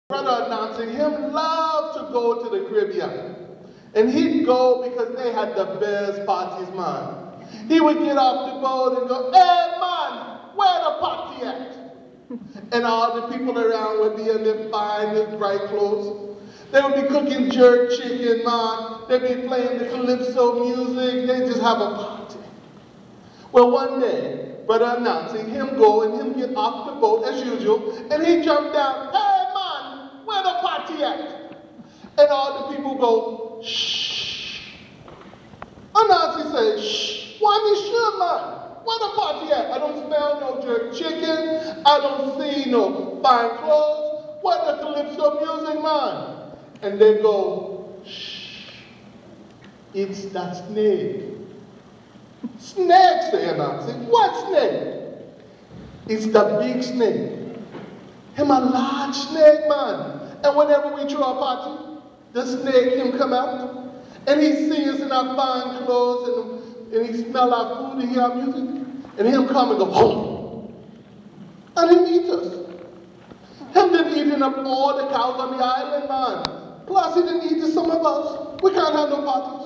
Brother Anansi, him loved to go to the Caribbean. And he'd go because they had the best parties, man. He would get off the boat and go, "Hey, man, where the party at?" And all the people around would be in their fine and bright clothes. They would be cooking jerk chicken, man. They'd be playing the calypso music. They'd just have a party. Well, one day, Brother Anansi, him go and him get off the boat as usual, and he jumped down, "Hey, man, where the party at?" And all the people go, "Shh." Anansi says, "Shh, why me sure, man? Where the party at? I don't smell no jerk chicken. I don't see no fine clothes. What the calypso music, man?" And they go, "Shh, it's that snake." "Snake," say Anansi. "What snake?" "It's the big snake. Him a large snake, man. And whenever we throw a party, the snake, him come out, and he see us in our fine clothes, and he smell our food and hear our music, and him come and go, home. And him eat us. Him been eating up all the cows on the island, man. Plus he didn't eat some of us. We can't have no parties."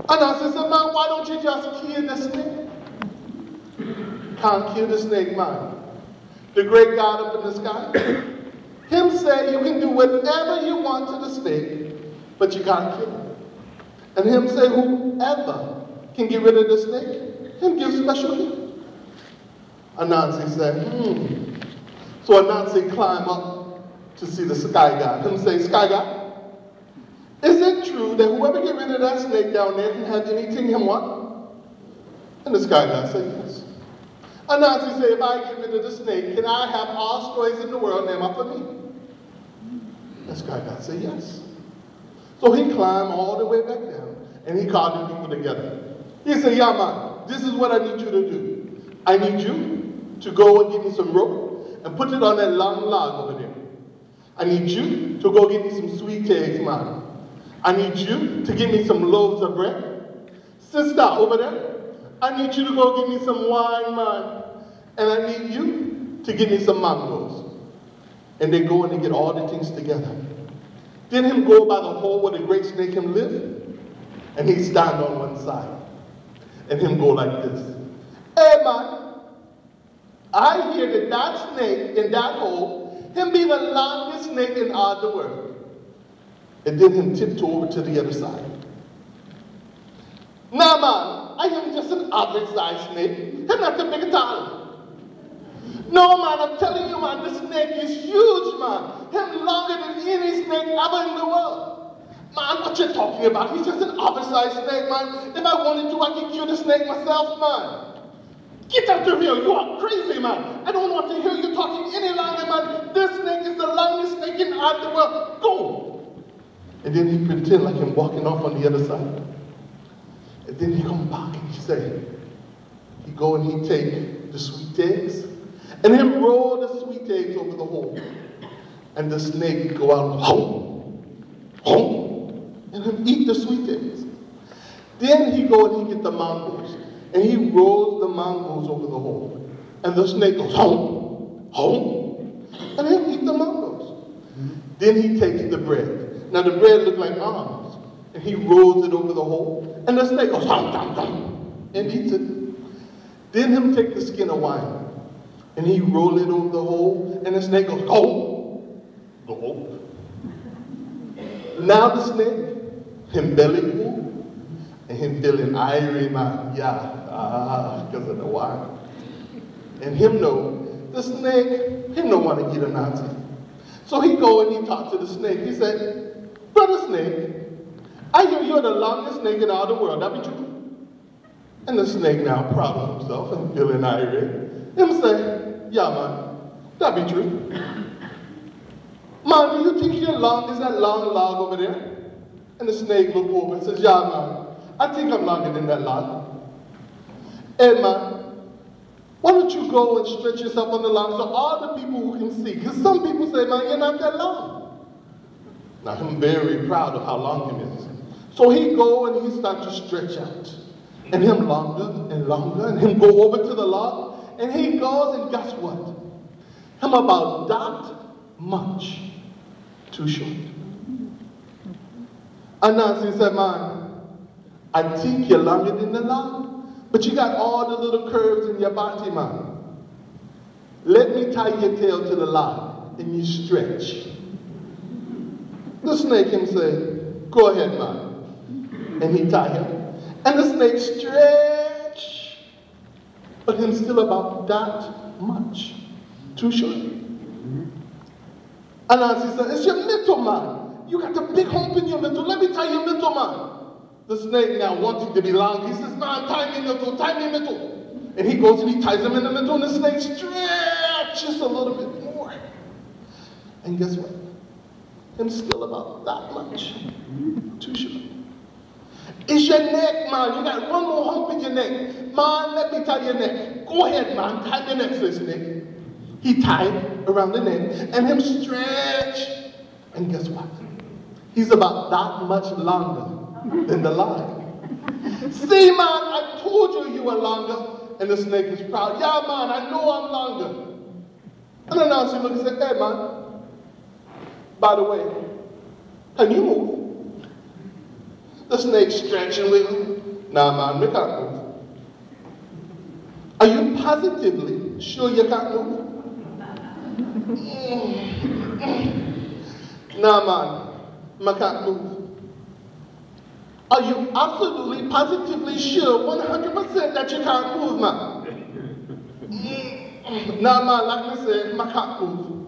And I said, "Man, why don't you just kill the snake?" Can't kill the snake, man. The great God up in the sky, him say you can do whatever you want to the snake, but you can't kill him. And him say whoever can get rid of the snake, him give special gift. Anansi said, So Anansi climb up to see the sky god. Him say, "Sky god, is it true that whoever get rid of that snake down there can have anything him want?" And the sky god said, "Yes." Anansi said, "If I get rid of the snake, can I have all stories in the world named after me?" The sky god said, "Yes." So he climbed all the way back down, and he called the people together. He said, "Yeah, man, this is what I need you to do. I need you to go and get me some rope and put it on that long log over there. I need you to go get me some sweet eggs, man. I need you to give me some loaves of bread. Sister over there, I need you to go get me some wine, man. And I need you to give me some mangoes." And they go and they get all the things together. Then him go by the hole where the great snake him live, and he stand on one side. And him go like this. "Hey, man, I hear that that snake in that hole, him be the longest snake in all the world." And then him tiptoe over to the other side. "Nah, man, I am just an average size snake. Him not the big at all." "No, man, I'm telling you, man, this snake is huge, man. Him longer than any snake ever in the world." "Man, what you talking about? He's just an average size snake, man. If I wanted to, I could kill the snake myself, man. Get out of here, you are crazy, man. I don't want to hear you talking any longer, man. This snake is the longest snake in all the world. Go." And then he pretend like him walking off on the other side. And then he come back and he say, he go and he take the sweet eggs, and him roll the sweet eggs over the hole. And the snake go out, home, home, and him eat the sweet eggs. Then he go and he get the mangoes, and he rolls the mangoes over the hole. And the snake goes, home, home, and he'll eat the mangoes. Then he takes the bread. Now the bread looked like arms, and he rolls it over the hole, and the snake goes, hum, hum, hum, and eats it. Then him take the skin of wine, and he roll it over the hole, and the snake goes, go, go. Now the snake, him belly full, and him feeling irie, man, because of the wine. And him know, the snake, him don't want to eat Anansi. So he go and he talk to the snake. He said, "Brother Snake, I hear you're the longest snake in all the world. That be true?" And the snake now proud of himself and feeling irate. Him say, "Yeah, man, that be true." "Man, do you think you're long as that long log over there?" And the snake look over and says, "Yeah, man, I think I'm longer than that log." "Hey, man, why don't you go and stretch yourself on the log so all the people who can see?" Because some people say, "Man, you're not that long." Now, I'm very proud of how long him is. So he go and he start to stretch out. And him longer and longer, and him go over to the log, and he goes, and guess what? Him about that much. too short. Anansi said, man, I think you're longer than the line, but you got all the little curves in your body, man. Let me tie your tail to the line, and you stretch. The snake him say, go ahead, man. And he tie him. And the snake stretch, but him still about that much, too short. Anansi said, it's your middle, man. You got the big hump in your middle. Let me tie your middle, man. The snake now wanting to be long. He says, man, tie me middle, tie me middle. And he goes and he ties him in the middle, and the snake stretches a little bit more. And guess what? I'm still about that much. Too short. It's your neck, man. You got one more hump in your neck. Man, let me tie your neck. Go ahead, man. Tie the neck, says snake. He tied around the neck, and him stretch. And guess what? He's about that much longer than the line. See, man, I told you you were longer. And the snake is proud. Yeah, man, I know I'm longer. And then now she looks and says, hey, man, by the way, can you move? The snake stretching with him. Nah, man, we can't move. Are you positively sure you can't move? Nah, man, I can't move. Are you absolutely, positively sure, 100% that you can't move, man? Nah, man, like I said, I can't move.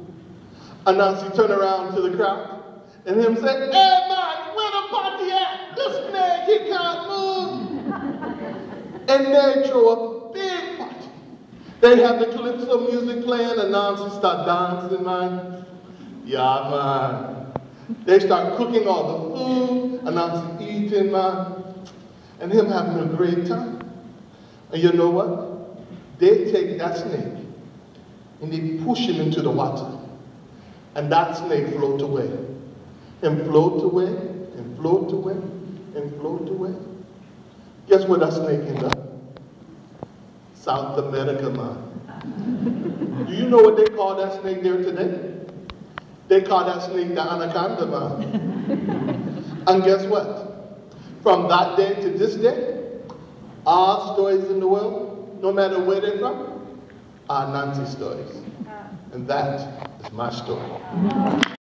And Nancy turned around to the crowd, and him said, hey, man, where the party at? The snake, he can't move. And they throw a big party. They have the calypso music playing, and Nancy start dancing, man. Yeah, man. They start cooking all the food, and Nancy eating, man. And him having a great time. And you know what? They take that snake, and they push him into the water. And that snake float away. And float away, and float away, and float away. Guess where that snake ended up? South America, man. Do you know what they call that snake there today? They call that snake the anaconda, man. And guess what? From that day to this day, all stories in the world, no matter where they're from, are Nancy stories. And that is my story.